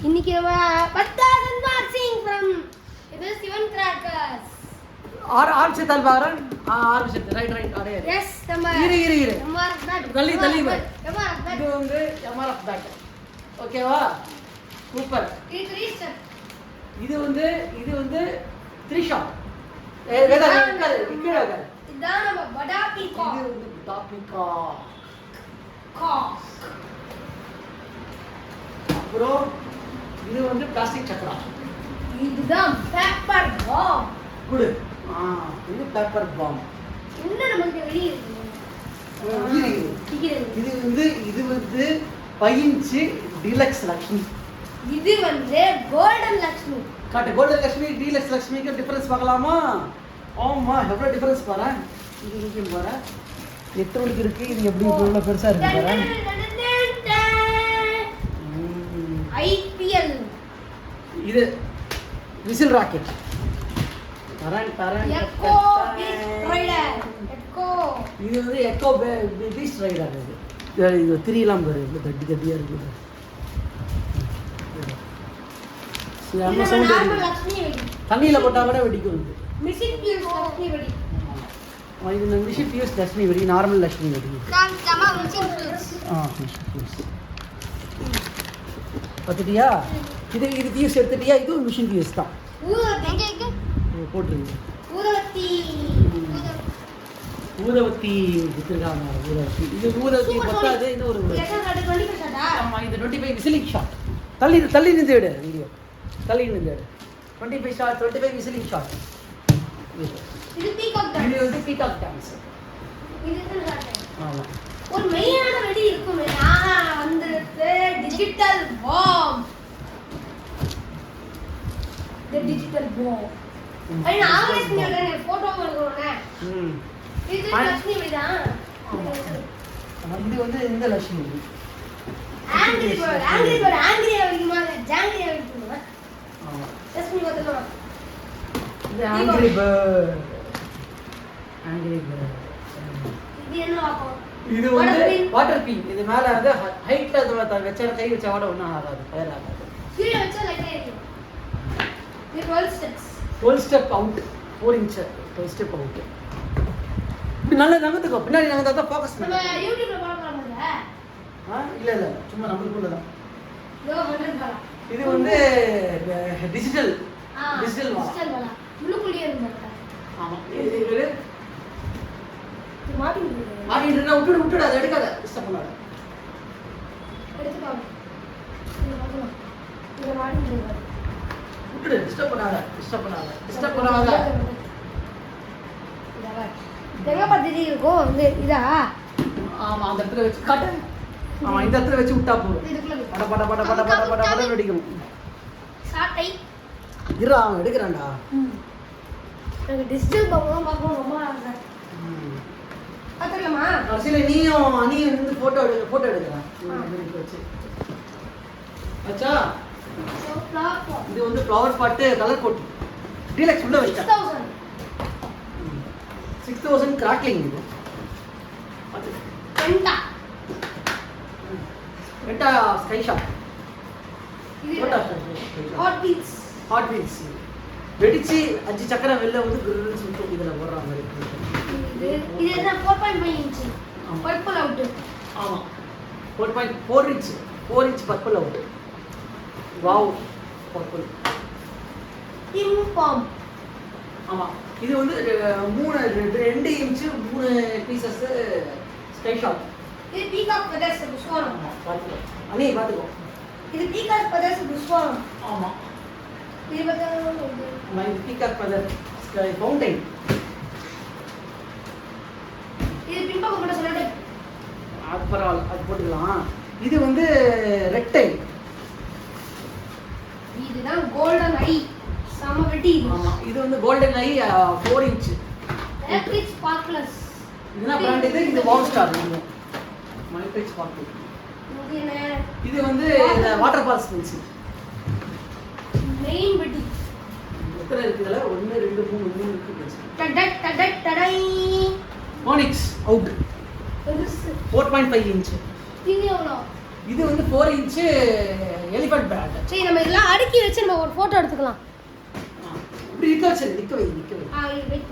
இன்னைக்கு நம்ம பட்டாஸ் unboxing from இது சிவன் கிராக்கர்ஸ் ஆர் செத்தால் பாரன் ஆர் செத் ரைட் அரே எஸ் நம்ம இரு எம்ஆர்எஃப் பேட் தள்ளி பார் எம்ஆர்எஃப் பேட் இது வந்து எம்ஆர்எஃப் பேட் ஓகேவா சூப்பர் இது 3 ஸ்டெப் இது வந்து 3 ஷாட் வேதா இக்கடா இதான் நம்ம படா பீகாக் இது வந்து படா பீகாக் அப்புறம் இது வந்து பிளாஸ்டிக் சக்கரா இதுதான் பேப்பர் பாம் குடு இது பேப்பர் பாம் என்ன நமக்கு வெளிய இருக்கு இது வந்து 5 இன்ச் டீலக்ஸ் லக்ஷ்மி இது வந்து கோல்டன் லக்ஷ்மி காட்டு கோல்டன் லக்ஷ்மி டீலக்ஸ் லக்ஷ்மிக்கு டிஃபரன்ஸ் பார்க்கலாமா ஆமா எவ்வளவு டிஃபரன்ஸ் பாரு இது இங்க பாரு எத்தனைக்கு இருக்கு இது எப்படி இவ்வளவு பெருசா இருக்கு பாரு ஐபிஎல் இது விசில் ராக்கெட் தரன் எக்கோ பீஸ்ட் ரைடர் எக்கோ இது வந்து எக்கோ பீஸ்ட் ரைடர் இது திரியலாம் பாரு இந்த கட்டியா இருக்கு நம்ம சவுண்ட் நார்மல் லக்ஷ்மி வெடி தண்ணியில போட்டா கூட வெடிக்கும் இது மிஷின் பியூஸ் லக்ஷ்மி வெடி இது மிஷின் பியூஸ் லக்ஷ்மி வெடி நார்மல் லக்ஷ்மி வெடி காமா மிஷின் பியூஸ் மிஷின் பியூஸ் பார்த்துட்டியா இது பியூஸ் எடுத்துட்டியா இதுவும் மிஷின் பியூஸ் தான் எங்க போட்டுருங்க ஊதவத்தி வித்துருக்காங்க ஊதவத்தி இது ஊதவத்தி பத்தாது இன்னும் ஒரு ஆமாம் இது 25 விசிலிங் ஷாட் தள்ளி நின்று விடு வீடியோ தள்ளி நின்று விடு 25 ஷாட் 25 விசிலிங் ஷாட் இது பீகாக் இது வந்து பீகாக் டான்ஸ் இது ஆமாம் ஒரு மெயினான வெடி இருக்குமே வந்துருக்கு digital bomb the digital bomb ஐயா ஆவரேஜ் பண்ணிட்டே போட்டோ எடுக்கறோனே இது லட்சுமி வெடிதான் இது வந்து இந்த லட்சுமி ஆங்கிரி வெடிக்குமா ஜாங்கிரி வெடிக்குமா ஆமா லட்சுமி வெடிக்குமா இது ஆங்கிரி பேர்ட் இது என்ன வாக்கம் இது வந்து வாட்டர் பீ இது மேல வந்து ஹைட்ல அதோட வெச்சற கை வச்சா கூட ஒண்ணும் ஆகாது ஃபயர் ஆகாது கீழ வச்சா லைட்டா எரியும் இது 12 steps 12 step out 4 inch 12 step out இப்படி நல்லா நகர்த்துக்கோ பின்னாடி நகர்ந்தா தான் ஃபோக்கஸ் நம்ம பண்ணு யூடியூப்ல பார்க்கலாம்ல இல்ல சும்மா நம்மளுக்குள்ள தான் லோ 100 பாலா இது வந்து டிஜிட்டல் வா டிஜிட்டல் வாலா உள்ளுக்குள்ளே இருந்தா ஆமா இது மாட்டிட்டு விட்டுடு அதை எடுக்காத டிஸ்டர்ப் பண்ணாத எடுத்துக்கோ இது மாட்டிட்டு விட்டுடு டிஸ்டர்ப் பண்ணாத எங்க பத்தி இருக்கும் வந்து இதா ஆமா அந்த இடத்துல வச்சு காட்டு ஆமா இந்த இடத்துல வச்சு விட்டா போதும் பட வெடிக்கும் சாட்டை இரு அவன் எடுக்கிறான்டா எனக்கு டிஜிட்டல் பாம்பலாம் பார்க்கணும் ரொம்ப ஆசை பார்த்துக்கலாமா கடைசியில் நீயும் நின்று ஃபோட்டோ எடுக்கிறேன் வச்சு அச்சா இது வந்து ஃப்ளவர் பாட்டு கலர் கோட் டீலக்ஸ் உள்ள வச்சா 6000 கிராக்லிங் இது பென்டா ஸ்கை ஷாட் ஹாட் பீட்ஸ் வெடிச்சு 5 சக்கரம் வெளில வந்து கிரில்னு சொல்லிட்டு இதுல போடுற மாதிரி இது என்ன 4.5 இன்ச் பர்பிள் அவுட் ஆமா 4.4 inch 4 inch purple out wow purple டிம் பாம் ஆமா இது வந்து 2 இன்ச் 3 பீசஸ் ஸ்கை ஷாட் இது பீகாக் ஃபெதர்ஸ் புஷ்வானம் பாத்துக்கோ இது பீகாக் ஃபெதர்ஸ் புஷ்வானம் ஆமா இது பார்த்தா இது பீகாக் ஃபெதர் ஸ்கை ஃபவுண்டைன் இது பின்பக்கம் கூட சொல்லிட்டு அது பரவாயில்ல அது போட்டுக்கலாம் இது வந்து ரெக்டைல் இதுதான் கோல்டன் ஐ சம வெட்டி ஆமா இது வந்து கோல்டன் ஐ 4 இன்ச் எலக்ட்ரிக் ஸ்பார்க்லர்ஸ் இதுனா பிராண்ட் இது வால் ஸ்டார் இது எலக்ட்ரிக் ஸ்பார்க்லர் இது வந்து இந்த வாட்டர் பால்ஸ் பென்சில் மெயின் வெட்டி எத்தனை இருக்குதுல 1 2 3 இருக்கு பென்சில் டடை Onyx out 4.5 inch இது எவ்வளோ இது வந்து 4 இன்ச் எலிஃபண்ட் பேட். சரி நம்ம இதெல்லாம் அடுக்கி வச்சு நம்ம ஒரு போட்டோ எடுத்துக்கலாம். இப்படி நிக்க வச்சு நிக்க வை வெயிட்